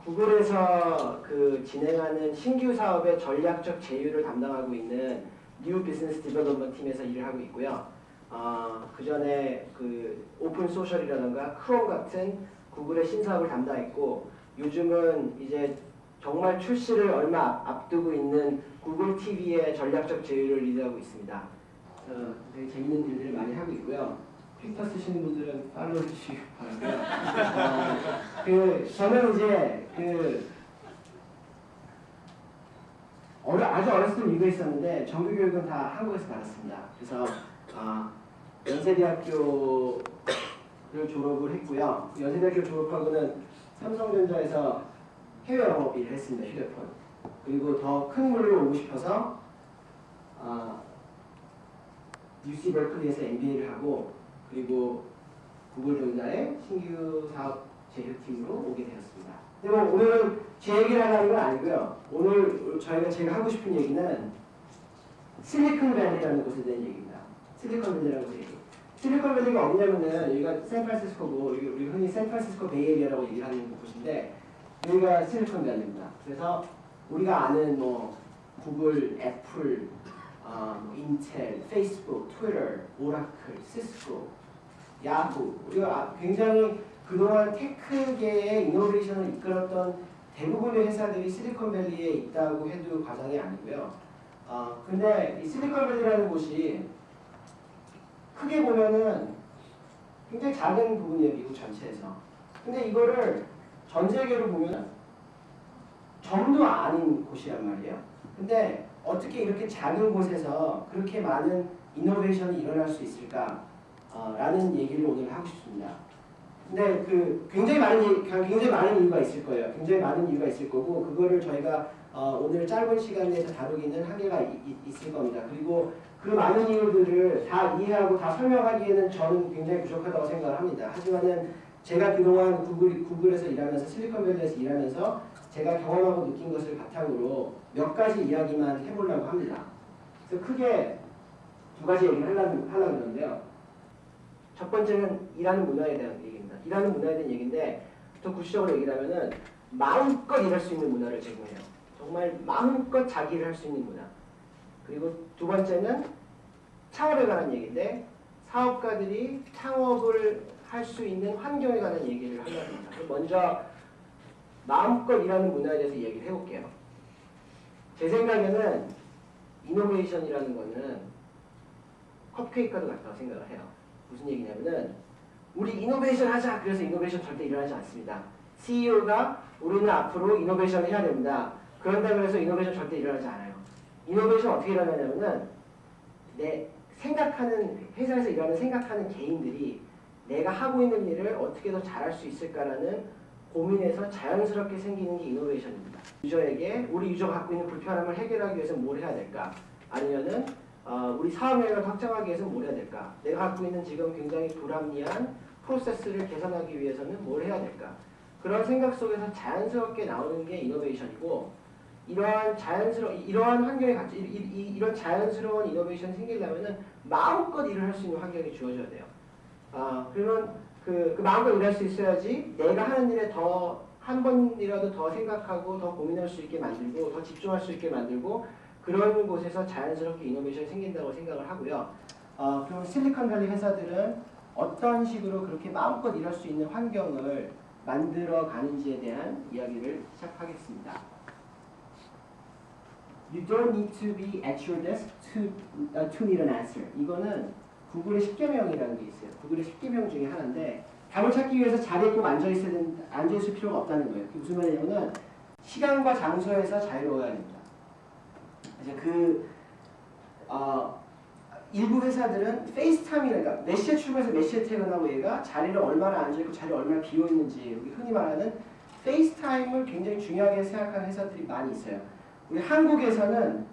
구글에서 그 진행하는 신규 사업의 전략적 제휴를 담당하고 있는 뉴 비즈니스 디벨롭먼트 팀에서 일을 하고 있고요. 그 전에 그 오픈 소셜이라던가 크롬 같은 구글의 신사업을 담당했고, 요즘은 이제 정말 출시를 얼마 앞두고 있는 구글 TV의 전략적 제휴를 리드하고 있습니다. 되게 재밌는 일들을 많이 하고 있고요. 트위터 쓰시는 분들은 팔로우 해주시기 바라고요. 저는 이제 아주 어렸을 때 미국에 있었는데 정규 교육은 다 한국에서 받았습니다. 그래서 연세대학교를 졸업을 했고요. 연세대학교 졸업하고는 삼성전자에서 해외 영업 일을 했습니다. 휴대폰. 그리고 더 큰 물로 오고 싶어서 UC 버클리에서 MBA를 하고, 그리고 구글 종자의 신규 사업 제휴팀으로 오게 되었습니다. 근데 뭐 오늘은 제 얘기를 하려는 건 아니고요. 오늘 제가 하고 싶은 얘기는 실리콘밸리라는 곳에 대한 얘기입니다. 실리콘밸리라는 곳에 얘기. 실리콘밸리가 어디냐면은 여기가 샌프란시스코고, 우리 흔히 샌프란시스코 베이에리아라고 얘기를 하는 곳인데, 여기가 실리콘밸리입니다. 그래서 우리가 아는 뭐 구글, 애플, 인텔, 페이스북, 트위터, 오라클, 시스코, 야후, 우리가 굉장히 그동안 테크계의 이노베이션을 이끌었던 대부분의 회사들이 실리콘밸리에 있다고 해도 과장이 아니고요. 근데 이 실리콘밸리라는 곳이 크게 보면은 굉장히 작은 부분이에요, 미국 전체에서. 근데 이거를 전 세계로 보면 전도 아닌 곳이란 말이에요. 근데 어떻게 이렇게 작은 곳에서 그렇게 많은 이노베이션이 일어날 수 있을까? 라는 얘기를 오늘 하고 싶습니다. 근데 굉장히 많은 이유가 있을 거예요. 굉장히 많은 이유가 있을 거고, 그거를 저희가 오늘 짧은 시간 내에서 다루기는 한계가 있을 겁니다. 그리고 그 많은 이유들을 다 이해하고 다 설명하기에는 저는 굉장히 부족하다고 생각을 합니다. 하지만은 제가 그동안 구글에서 일하면서, 실리콘밸리에서 일하면서 제가 경험하고 느낀 것을 바탕으로 몇 가지 이야기만 해보려고 합니다. 그래서 크게 두 가지 얘기를 하려고 그러는데요. 첫 번째는 일하는 문화에 대한 얘기입니다. 일하는 문화에 대한 얘기인데, 더 구체적으로 얘기하면은 마음껏 일할 수 있는 문화를 제공해요. 정말 마음껏 자기 일을 할 수 있는 문화. 그리고 두 번째는 창업에 관한 얘기인데, 사업가들이 창업을 할 수 있는 환경에 관한 얘기를 하려고 합니다. 먼저 마음껏 일하는 문화에 대해서 얘기를 해볼게요. 제 생각에는 이노베이션이라는 거는 컵케이크과도 같다고 생각을 해요. 무슨 얘기냐면은 우리 이노베이션 하자, 그래서 이노베이션 절대 일어나지 않습니다. CEO가 우리는 앞으로 이노베이션을 해야 됩니다, 그런다고 해서 이노베이션 절대 일어나지 않아요. 이노베이션 어떻게 일어나냐면은 회사에서 일하는 생각하는 개인들이 내가 하고 있는 일을 어떻게 더 잘할 수 있을까라는 고민에서 자연스럽게 생기는 게 이노베이션입니다. 우리 유저가 갖고 있는 불편함을 해결하기 위해서 뭘 해야 될까? 아니면은 우리 사업 영역을 확장하기 위해서 뭘 해야 될까? 내가 갖고 있는 지금 굉장히 불합리한 프로세스를 개선하기 위해서는 뭘 해야 될까? 그런 생각 속에서 자연스럽게 나오는 게 이노베이션이고, 이런 자연스러운 이노베이션이 생기려면은 마음껏 일을 할 수 있는 환경이 주어져야 돼요. 그러면 그 마음껏 일할 수 있어야지 내가 하는 일에 한 번이라도 더 생각하고 더 고민할 수 있게 만들고 더 집중할 수 있게 만들고, 그런 곳에서 자연스럽게 이노베이션이 생긴다고 생각을 하고요. 그럼 실리콘밸리 회사들은 어떤 식으로 그렇게 마음껏 일할 수 있는 환경을 만들어 가는지에 대한 이야기를 시작하겠습니다. You don't need to be at your desk to need an answer. 이거는 구글의 10계명이라는 게 있어요. 구글의 10계명 중에 하나인데, 답을 찾기 위해서 자리에 꼭 앉아있을 필요가 없다는 거예요. 그게 무슨 말이냐면은 시간과 장소에서 자유로워야 됩니다. 이제 일부 회사들은 페이스타임이니까 몇 시에 출근해서 몇 시에 퇴근하고, 얘가 자리를 얼마나 앉아있고 자리를 얼마나 비어있는지, 우리 흔히 말하는 페이스타임을 굉장히 중요하게 생각하는 회사들이 많이 있어요. 우리 한국에서는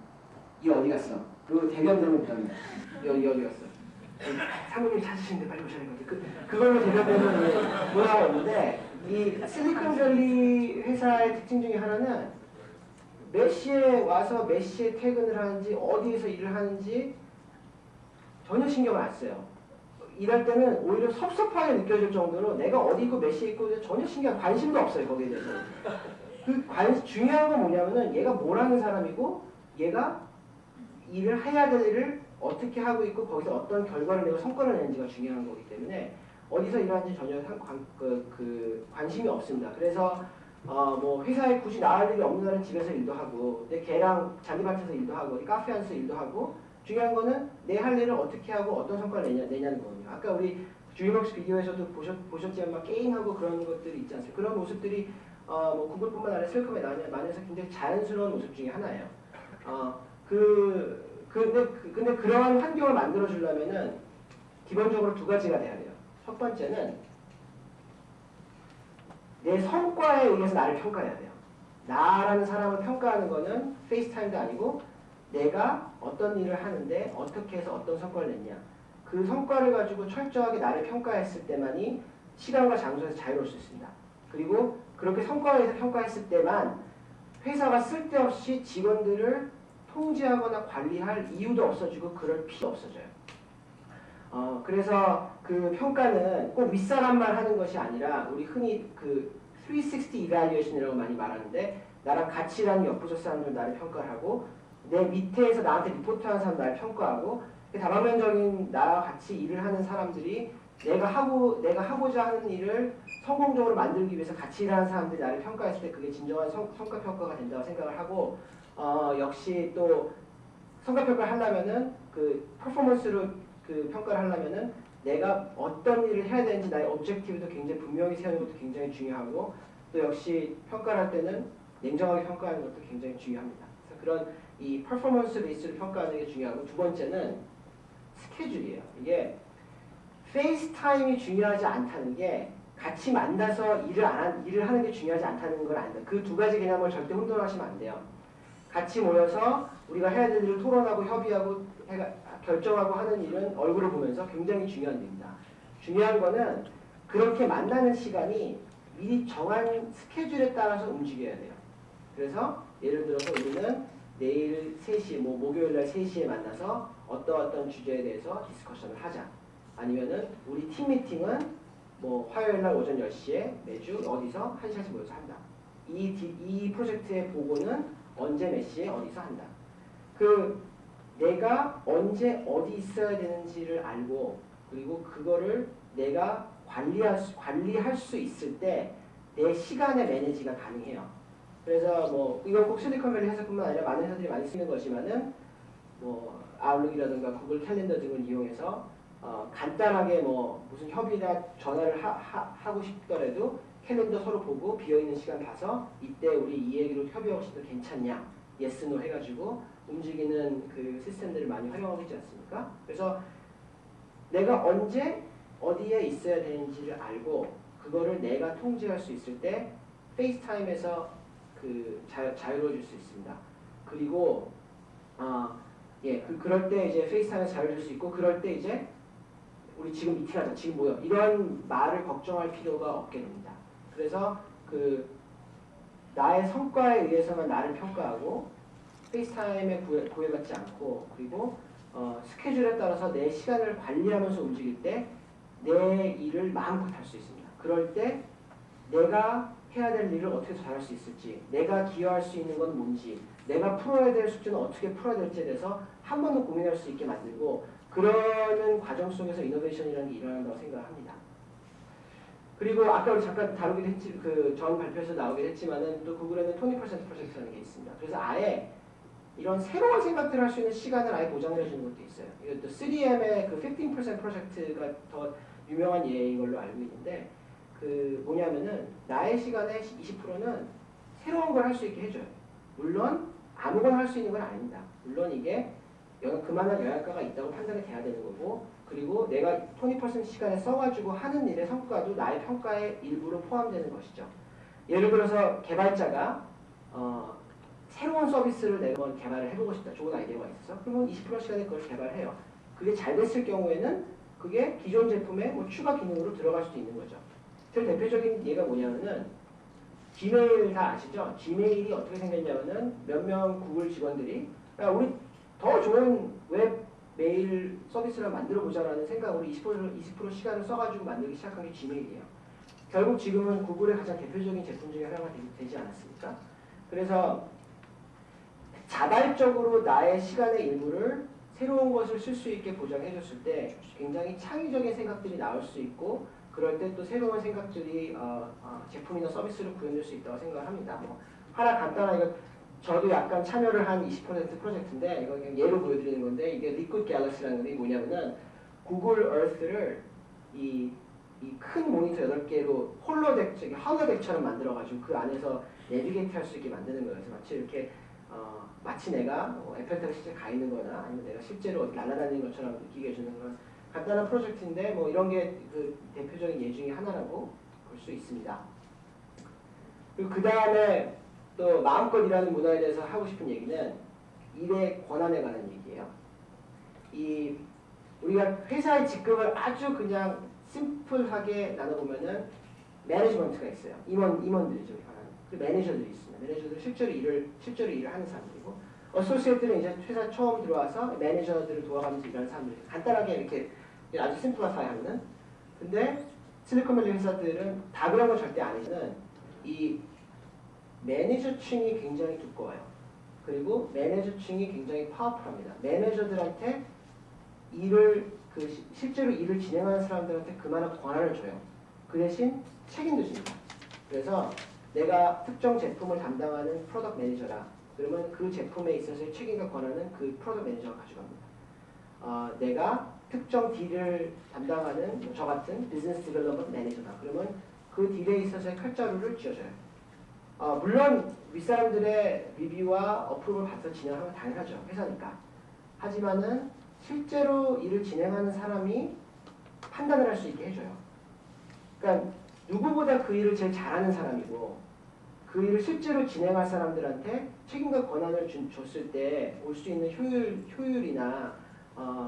이 어디 갔어? 그리고 대변되는 부담이다. 여기 어디 갔어? 사모님 찾으시는데 빨리 오셔야 되는 건데, 그걸로 대변되는 문화가 있는데, 이 실리콘밸리 회사의 특징 중에 하나는 몇 시에 와서 몇 시에 퇴근을 하는지, 어디에서 일을 하는지 전혀 신경을 안 써요. 일할 때는 오히려 섭섭하게 느껴질 정도로 내가 어디 있고 몇 시에 있고 전혀 관심도 없어요 거기에 대해서. 중요한 건 뭐냐면은 얘가 뭘 하는 사람이고 얘가 일을 해야 될 일을 어떻게 하고 있고 거기서 어떤 결과를 내고 성과를 내는지가 중요한 거기 때문에 어디서 일하는지 전혀 관심이 없습니다. 그래서 뭐 회사에 굳이 나갈 일이 없는 날은 집에서 일도 하고 내 개랑 잔디밭에서 일도 하고 카페 안에서 일도 하고 중요한 거는 내 할 일을 어떻게 하고 어떤 성과를 내냐는 거거든요. 아까 우리 드림웍스 비디오에서도 보셨지만 막 게임하고 그런 것들이 있지 않습니까? 그런 모습들이 뭐 구글뿐만 아니라 셀컴에 나뉘어서 굉장히 자연스러운 모습 중에 하나예요. 근데 그러한 환경을 만들어 주려면은 기본적으로 두 가지가 돼야 돼요. 첫 번째는 내 성과에 의해서 나를 평가해야 돼요. 나라는 사람을 평가하는 거는 페이스타임도 아니고 내가 어떤 일을 하는데 어떻게 해서 어떤 성과를 냈냐. 그 성과를 가지고 철저하게 나를 평가했을 때만이 시간과 장소에서 자유로울 수 있습니다. 그리고 그렇게 성과에 의해서 평가했을 때만 회사가 쓸데없이 직원들을 통제하거나 관리할 이유도 없어지고 그럴 필요 없어져요. 그래서 그 평가는 꼭 윗사람만 하는 것이 아니라 우리 흔히 그 360 evaluation이라고 많이 말하는데 나랑 같이 일하는 옆부서 사람들 나를 평가를 하고 내 밑에서 나한테 리포트하는 사람 나를 평가하고 다방면적인 나와 같이 일을 하는 사람들이 내가 하고자 하는 일을 성공적으로 만들기 위해서 같이 일하는 사람들이 나를 평가했을 때 그게 진정한 성과 평가가 된다고 생각을 하고 역시 또 성과 평가를 하려면은 그 퍼포먼스로 그 평가를 하려면은 내가 어떤 일을 해야 되는지 나의 objective도 굉장히 분명히 세우는 것도 굉장히 중요하고 또 역시 평가를 할 때는 냉정하게 평가하는 것도 굉장히 중요합니다. 그래서 그런 이 퍼포먼스 베이스로 평가하는 게 중요하고 두 번째는 스케줄이에요. 이게 페이스타임이 중요하지 않다는 게 같이 만나서 일을 하는 게 중요하지 않다는 걸 안다. 그 두 가지 개념을 절대 혼돈하시면 안 돼요. 같이 모여서 우리가 해야 될 일을 토론하고 협의하고 결정하고 하는 일은 얼굴을 보면서 굉장히 중요한 일입니다. 중요한 거는 그렇게 만나는 시간이 미리 정한 스케줄에 따라서 움직여야 돼요. 그래서 예를 들어서 우리는 내일 3시, 목요일날 3시에 만나서 어떤 주제에 대해서 디스커션을 하자. 아니면은 우리 팀 미팅은 화요일날 오전 10시에 매주 어디서 1시간씩 모여서 한다. 이 프로젝트의 보고는 언제 몇 시에 어디서 한다. 내가 언제 어디 있어야 되는지를 알고 그리고 그거를 내가 관리할 수 있을 때 내 시간의 매니지가 가능해요. 그래서 이건 꼭 실리콘밸리 회사뿐만 아니라 많은 회사들이 많이 쓰는 것이지만은 아웃룩이라든가 구글 캘린더 등을 이용해서 간단하게 무슨 협의나 전화를 하고 싶더라도 캘린더 서로 보고 비어있는 시간 봐서 이때 우리 이 얘기로 협의하고 싶어도 괜찮냐 예스 노 해가지고 움직이는 그 시스템들을 많이 활용하고 있지 않습니까? 그래서 내가 언제 어디에 있어야 되는지를 알고 그거를 내가 통제할 수 있을 때 페이스타임에서 자유로워질 수 있습니다. 그리고 그럴 때 이제 페이스타임에서 자유로워질 수 있고 그럴 때 이제 우리 지금 미팅하자 지금 모여 이런 말을 걱정할 필요가 없게 됩니다. 그래서 나의 성과에 의해서만 나를 평가하고 페이스타임에 구애받지 않고 그리고 스케줄에 따라서 내 시간을 관리하면서 움직일 때 내 일을 마음껏 할 수 있습니다. 그럴 때 내가 해야 될 일을 어떻게 잘할 수 있을지 내가 기여할 수 있는 건 뭔지 내가 풀어야 될 숙제는 어떻게 풀어야 될지에 대해서 한 번 더 고민할 수 있게 만들고 그러는 과정 속에서 이노베이션이라는 게 일어난다고 생각을 합니다. 그리고 아까 우리 잠깐 다루기도 했지 전 발표에서 나오긴 했지만은 또 구글에는 20% 프로젝트라는 게 있습니다. 그래서 아예 이런 새로운 생각들을 할 수 있는 시간을 아예 보장해 주는 것도 있어요. 이것도 3M의 15% 프로젝트가 더 유명한 예인 걸로 알고 있는데 뭐냐면은 나의 시간의 20%는 새로운 걸 할 수 있게 해줘요. 물론 아무거나 할 수 있는 건 아닙니다. 물론 이게 그만한 영향가가 있다고 판단이 돼야 되는 거고 그리고 내가 20% 시간에 써가지고 하는 일의 성과도 나의 평가의 일부로 포함되는 것이죠. 예를 들어서 개발자가 새로운 서비스를 내가 개발을 해보고 싶다. 좋은 아이디어가 있어서 그러면 20% 시간에 그걸 개발해요. 그게 잘 됐을 경우에는 그게 기존 제품에 추가 기능으로 들어갈 수도 있는 거죠. 제일 대표적인 예가 뭐냐면은 지메일 다 아시죠? 지메일이 어떻게 생겼냐면은 몇 명 구글 직원들이 우리 더 좋은 웹 메일 서비스를 만들어 보자라는 생각으로 20% 시간을 써가지고 만들기 시작한 게 지메일이에요. 결국 지금은 구글의 가장 대표적인 제품 중에 하나가 되지 않았습니까? 그래서 자발적으로 나의 시간의 일부를 새로운 것을 쓸 수 있게 보장해 줬을 때 굉장히 창의적인 생각들이 나올 수 있고, 그럴 때 또 새로운 생각들이 제품이나 서비스를 구현될 수 있다고 생각을 합니다. 뭐 하나 간단하게, 저도 약간 참여를 한 20% 프로젝트인데 이거 그냥 예로 보여드리는 건데, 이게 리퀴드 갤럭시라는 게 뭐냐면은 구글 얼스를 이 큰 모니터 8개로 홀로덱처럼 만들어가지고 그 안에서 내비게이트 할 수 있게 만드는 거예요. 그래서 마치 이렇게 마치 내가 에펠탑에 실제 가 있는 거나 아니면 내가 실제로 날아다니는 것처럼 느끼게 해주는 그런 간단한 프로젝트인데, 뭐 이런 게 그 대표적인 예 중에 하나라고 볼 수 있습니다. 그리고 그 다음에 또 마음껏 일하는 문화에 대해서 하고 싶은 얘기는 일의 권한에 관한 얘기예요. 우리가 회사의 직급을 아주 그냥 심플하게 나눠보면은 매니지먼트가 있어요. 임원들이죠. 그 매니저들이 있습니다. 매니저들은 실제로 일을 하는 사람들이고, 어소시에이트는 이제 회사 처음 들어와서 매니저들을 도와가면서 일하는 사람들이 간단하게 이렇게 아주 심플리파이 하면은. 근데 실리콘밸리 회사들은 다 그런 건 절대 아니지만 이 매니저층이 굉장히 두꺼워요. 그리고 매니저층이 굉장히 파워풀합니다. 매니저들한테 실제로 일을 진행하는 사람들한테 그만한 권한을 줘요. 그 대신 책임도 줍니다. 그래서 내가 특정 제품을 담당하는 프로덕트 매니저라 그러면 그 제품에 있어서의 책임과 권한은 그 프로덕트 매니저가 가져갑니다. 내가 특정 딜을 담당하는 저 같은 비즈니스 디벨롭먼트 매니저다. 그러면 그 딜에 있어서의 칼자루를 쥐어줘요. 물론 윗사람들의 리뷰와 어프로브를 받아서 진행하면 당연하죠. 회사니까. 하지만은 실제로 일을 진행하는 사람이 판단을 할 수 있게 해줘요. 그러니까 누구보다 그 일을 제일 잘하는 사람이고 그 일을 실제로 진행할 사람들한테 책임과 권한을 줬을 때 올 수 있는 효율이나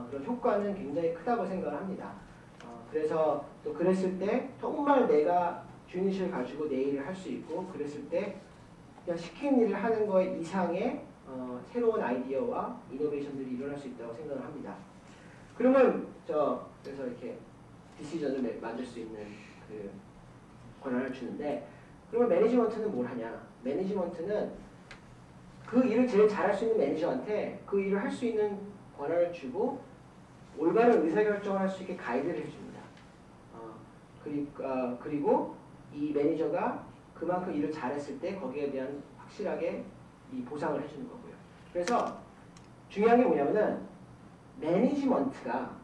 그런 효과는 굉장히 크다고 생각을 합니다. 그래서 또 그랬을 때 정말 내가 주인의식을 가지고 내 일을 할 수 있고, 그랬을 때 그냥 시킨 일을 하는 것 이상의 새로운 아이디어와 이노베이션들이 일어날 수 있다고 생각을 합니다. 그러면 그래서 이렇게 디시전을 만들 수 있는 그 권한을 주는데, 그러면 매니지먼트는 뭘 하냐? 매니지먼트는 그 일을 제일 잘할 수 있는 매니저한테 그 일을 할 수 있는 권한을 주고 올바른 의사결정을 할 수 있게 가이드를 해줍니다. 그리고 이 매니저가 그만큼 일을 잘했을 때 거기에 대한 확실하게 이 보상을 해주는 거고요. 그래서 중요한 게 뭐냐면은 매니저가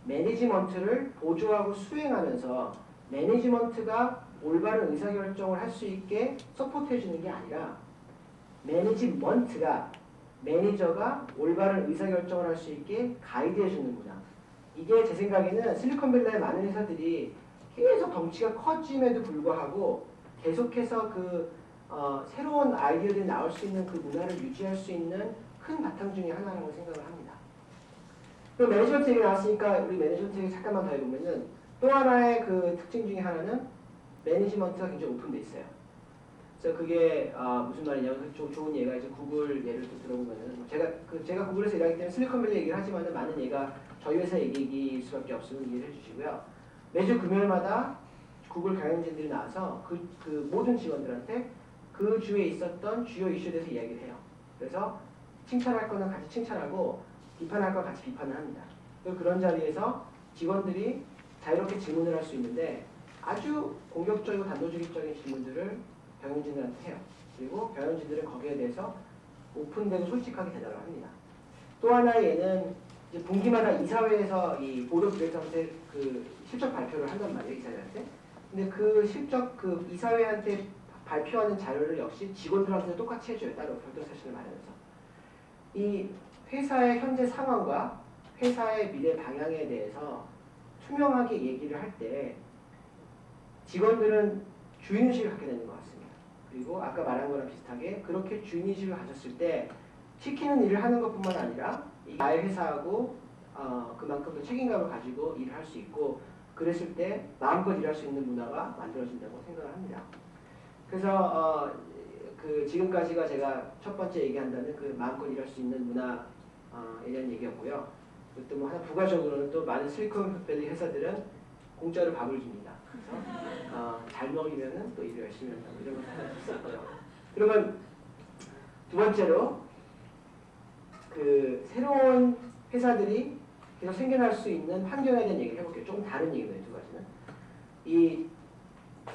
매니지먼트를 보조하고 수행하면서 매니지먼트가 올바른 의사결정을 할 수 있게 서포트해주는 게 아니라 매니지먼트가 매니저가 올바른 의사결정을 할 수 있게 가이드해주는 문화. 이게 제 생각에는 실리콘밸리의 많은 회사들이 계속 덩치가 커짐에도 불구하고 계속해서 새로운 아이디어들이 나올 수 있는 그 문화를 유지할 수 있는 큰 바탕 중에 하나라고 생각을 합니다. 그리고 매니지먼트 얘기 나왔으니까 우리 매니지먼트 얘기 잠깐만 더 해보면은 또 하나의 그 특징 중에 하나는 매니지먼트가 굉장히 오픈돼 있어요. 그래서 그게 무슨 말이냐면 좋은 예가 이제 구글 예를 또 들어보면은 제가 구글에서 일하기 때문에 실리콘밸리 얘기를 하지만은 많은 예가 저희 회사 얘기일 수밖에 없으면 이해를 해주시고요. 매주 금요일마다 구글 경영진들이 나와서 그 모든 직원들한테 그 주에 있었던 주요 이슈에 대해서 이야기를 해요. 그래서 칭찬할 거는 같이 칭찬하고 비판할 거 같이 비판을 합니다. 그리고 그런 자리에서 직원들이 자유롭게 질문을 할 수 있는데 아주 공격적이고 단도직입적인 질문들을 경영진들한테 해요. 그리고 경영진들은 거기에 대해서 오픈되고 솔직하게 대답을 합니다. 또 하나의 예는 이제 분기마다 이사회에서 이 보드 오브 디렉터한테 그 실적 발표를 한단 말이에요, 이사회한테. 근데 그 실적 이사회한테 발표하는 자료를 역시 직원들한테 똑같이 해줘요. 따로 별도 세션을 마련해서. 이 회사의 현재 상황과 회사의 미래 방향에 대해서 투명하게 얘기를 할 때 직원들은 주인의식을 갖게 되는 것 같습니다. 그리고 아까 말한 거랑 비슷하게 그렇게 주인의식을 가졌을 때 시키는 일을 하는 것뿐만 아니라 나의 회사하고 그만큼 더 책임감을 가지고 일을 할 수 있고, 그랬을 때 마음껏 일할 수 있는 문화가 만들어진다고 생각을 합니다. 그래서 그 지금까지가 제가 첫 번째 얘기한다는 그 마음껏 일할 수 있는 문화에 대한 얘기였고요. 또 뭐 하나 부가적으로는 또 많은 실리콘밸리 회사들은 공짜로 밥을 줍니다. 그래서 잘 먹이면은 또 일을 열심히 한다. 이런 걸 하나 있었고요. 그러면 두 번째로 그 새로운 회사들이 계속 생겨날 수 있는 환경에 대한 얘기를 해볼게요. 조금 다른 얘기네요, 두 가지는. 이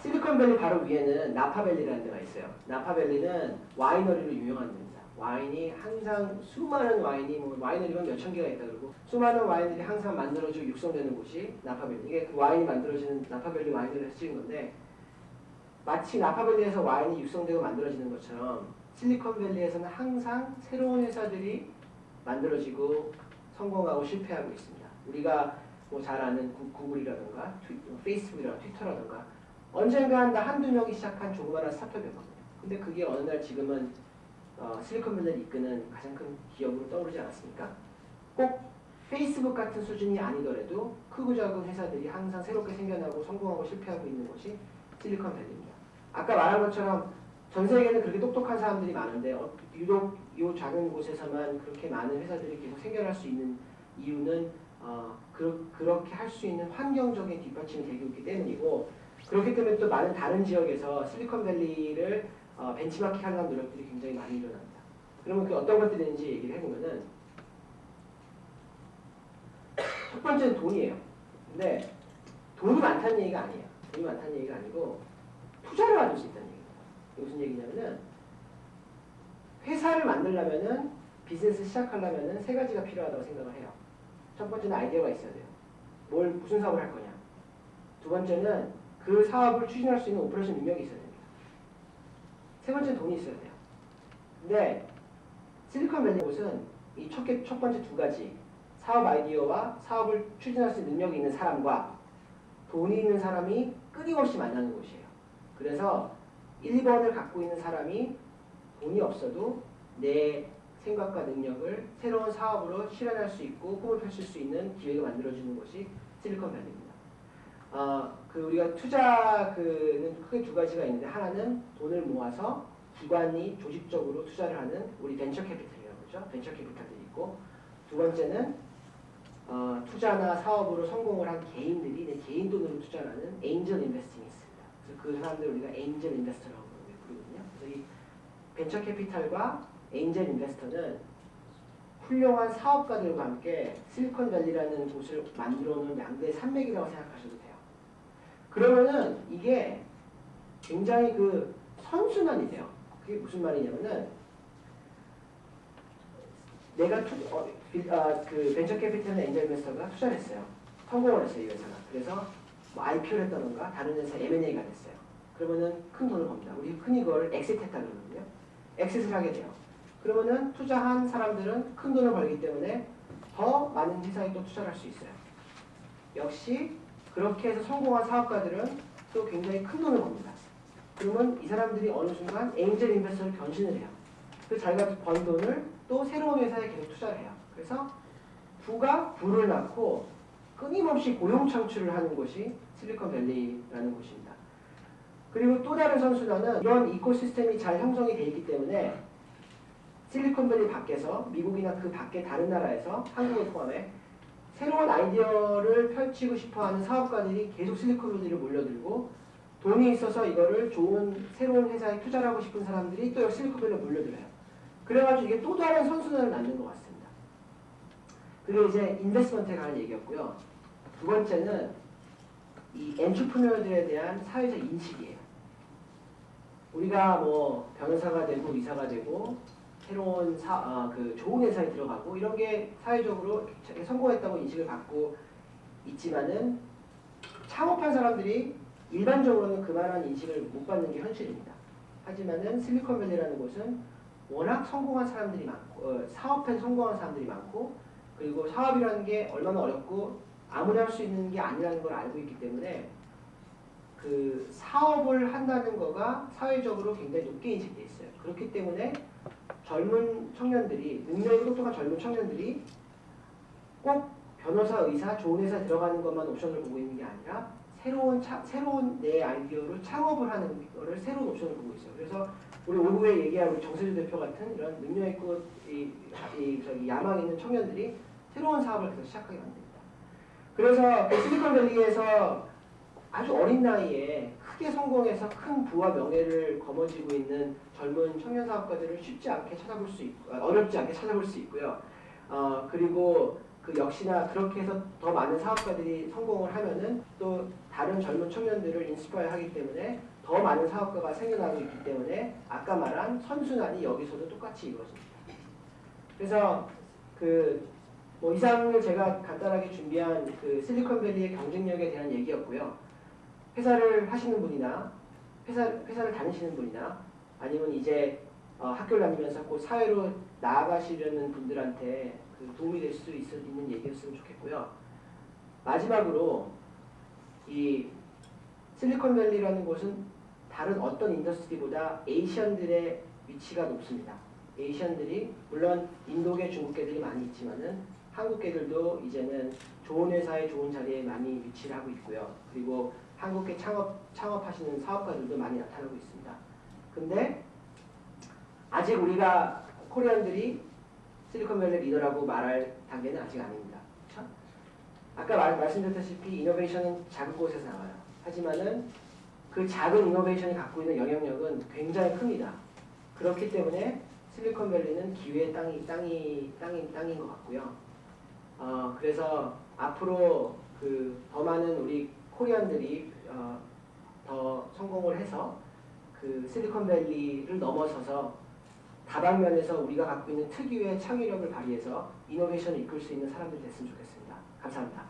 실리콘밸리 바로 위에는 나파밸리라는 데가 있어요. 나파밸리는 와이너리로 유명한 데입니다. 와인이 항상 수많은 와인이 뭐 와이너리가 몇천 개가 있다 그러고 수많은 와인들이 항상 만들어지고 육성되는 곳이 나파밸리. 이게 그 와인이 만들어지는 나파밸리 와인을 찍은 건데 마치 나파밸리에서 와인이 육성되고 만들어지는 것처럼 실리콘밸리에서는 항상 새로운 회사들이 만들어지고 성공하고 실패하고 있습니다. 우리가 뭐 잘 아는 구글이라든가 페이스북이라든가 트위터라든가 언젠가 한두 명이 시작한 조그마한 스타트업이었거든요. 근데 그게 어느 날 지금은 실리콘밸리를 이끄는 가장 큰 기업으로 떠오르지 않았습니까? 꼭 페이스북 같은 수준이 아니더라도 크고 작은 회사들이 항상 새롭게 생겨나고 성공하고 실패하고 있는 곳이 실리콘밸리입니다. 아까 말한 것처럼 전 세계에는 그렇게 똑똑한 사람들이 많은데 유독 이 작은 곳에서만 그렇게 많은 회사들이 계속 생겨날 수 있는 이유는 그렇게 할 수 있는 환경적인 뒷받침이 되고 있기 때문이고 그렇기 때문에 또 많은 다른 지역에서 실리콘밸리를 벤치마킹 하려는 노력들이 굉장히 많이 일어납니다. 그러면 그 어떤 것들이 있는지 얘기를 해보면은 첫 번째는 돈이에요. 근데 돈이 많다는 얘기가 아니에요. 돈이 많다는 얘기가 아니고 투자를 받을 수 있다는 얘기입니다. 무슨 얘기냐면은 회사를 만들려면은 비즈니스 시작하려면은 세 가지가 필요하다고 생각을 해요. 첫 번째는 아이디어가 있어야 돼요. 무슨 사업을 할 거냐. 두 번째는 그 사업을 추진할 수 있는 오퍼레이션 능력이 있어야 됩니다. 세 번째는 돈이 있어야 돼요. 근데 실리콘밸리 곳은 이 첫 번째 두 가지 사업 아이디어와 사업을 추진할 수 있는 능력이 있는 사람과 돈이 있는 사람이 끊임없이 만나는 곳이에요. 그래서 1번을 갖고 있는 사람이 돈이 없어도 내 생각과 능력을 새로운 사업으로 실현할 수 있고 꿈을 펼칠 수 있는 기회가 만들어지는 곳이 실리콘밸리입니다. 우리가 투자는 크게 두 가지가 있는데 하나는 돈을 모아서 기관이 조직적으로 투자를 하는 우리 벤처 캐피탈이라고 그러죠. 벤처 캐피탈들이 있고 두 번째는 투자나 사업으로 성공을 한 개인들이 내 개인 돈으로 투자를 하는 엔젤 인베스팅이 있습니다. 그래서 그 사람들을 우리가 엔젤 인베스터라고 부르거든요. 그래서 이 벤처 캐피탈과 엔젤 인베스터는 훌륭한 사업가들과 함께 실리콘밸리라는 곳을 만들어 놓은 양대 산맥이라고 생각하셔도 돼요. 그러면은 이게 굉장히 그 선순환이 돼요. 그게 무슨 말이냐면은 내가 그 벤처 캐피탈이나 엔젤 인베스터가 투자를 했어요. 성공을 했어요, 이 회사가. 그래서 뭐 IPO를 했다던가 다른 회사 M&A가 됐어요. 그러면은 큰 돈을 법니다. 우리 흔히 그걸 엑시트 했다 그러거든요. 엑시트를 하게 돼요. 그러면은 투자한 사람들은 큰 돈을 벌기 때문에 더 많은 회사에 또 투자를 할 수 있어요. 역시 그렇게 해서 성공한 사업가들은 또 굉장히 큰 돈을 법니다. 그러면 이 사람들이 어느 순간 엔젤 인베스터를 변신을 해요. 그래서 자기가 번 돈을 또 새로운 회사에 계속 투자를 해요. 그래서 부가 부를 낳고 끊임없이 고용 창출을 하는 곳이 실리콘밸리라는 곳입니다. 그리고 또 다른 선순환은 이런 이코시스템이 잘 형성이 되어 있기 때문에 실리콘밸리 밖에서 미국이나 그 밖에 다른 나라에서 한국을 포함해 새로운 아이디어를 펼치고 싶어하는 사업가들이 계속 실리콘밸리로 몰려들고 돈이 있어서 이거를 좋은 새로운 회사에 투자를 하고 싶은 사람들이 또 실리콘밸리로 몰려들어요. 그래가지고 이게 또 다른 선순환을 낳는 것 같습니다. 그게 이제 인베스트먼트에 관한 얘기였고요. 두 번째는 이 엔트러프너들에 대한 사회적 인식이에요. 우리가 뭐 변호사가 되고 의사가 되고 새로운 좋은 회사에 들어가고 이런 게 사회적으로 성공했다고 인식을 받고 있지만은 창업한 사람들이 일반적으로는 그만한 인식을 못 받는 게 현실입니다. 하지만은 실리콘밸리라는 곳은 워낙 성공한 사람들이 많고 사업에 성공한 사람들이 많고 그리고 사업이라는 게 얼마나 어렵고 아무나 할 수 있는 게 아니라는 걸 알고 있기 때문에 그 사업을 한다는 거가 사회적으로 굉장히 높게 인식돼 있어요. 그렇기 때문에 젊은 청년들이 능력이 똑똑한 젊은 청년들이 꼭 변호사, 의사, 좋은 회사에 들어가는 것만 옵션을 보고 있는 게 아니라 새로운 내 아이디어로 창업을 하는 거를 새로운 옵션을 보고 있어요. 그래서 우리 오후에 얘기한 우리 정세주 대표 같은 이런 능력 있고 저기 야망 있는 청년들이 새로운 사업을 계속 시작하게 만듭니다. 그래서 그 실리콘밸리에서 아주 어린 나이에 크게 성공해서 큰 부와 명예를 거머쥐고 있는 젊은 청년 사업가들을 쉽지 않게 찾아볼 수 있고, 어렵지 않게 찾아볼 수 있고요. 그리고 그 역시나 그렇게 해서 더 많은 사업가들이 성공을 하면은 또 다른 젊은 청년들을 인스파이어 하기 때문에 더 많은 사업가가 생겨나고 있기 때문에 아까 말한 선순환이 여기서도 똑같이 이루어집니다. 그래서 뭐 이상을 제가 간단하게 준비한 그 실리콘밸리의 경쟁력에 대한 얘기였고요. 회사를 하시는 분이나 회사를 다니시는 분이나 아니면 이제 학교를 다니면서 곧 사회로 나아가시려는 분들한테 도움이 될 수 있는 얘기였으면 좋겠고요. 마지막으로 이 실리콘밸리라는 곳은 다른 어떤 인더스트리보다 에이시안들의 위치가 높습니다. 에이시안들이 물론 인도계, 중국계들이 많이 있지만은 한국계들도 이제는 좋은 회사에 좋은 자리에 많이 위치를 하고 있고요. 그리고 한국계 창업하시는 사업가들도 많이 나타나고 있습니다. 근데 아직 우리가 코리안들이 실리콘밸리 리더라고 말할 단계는 아직 아닙니다. 그렇죠? 아까 말씀드렸다시피 이노베이션은 작은 곳에서 나와요. 하지만은 그 작은 이노베이션이 갖고 있는 영향력은 굉장히 큽니다. 그렇기 때문에 실리콘밸리는 기회의 땅인 것 같고요. 그래서 앞으로 더 많은 우리 코리안들이 더 성공을 해서 그 실리콘밸리를 넘어서서 다방면에서 우리가 갖고 있는 특유의 창의력을 발휘해서 이노베이션을 이끌 수 있는 사람들이 됐으면 좋겠습니다. 감사합니다.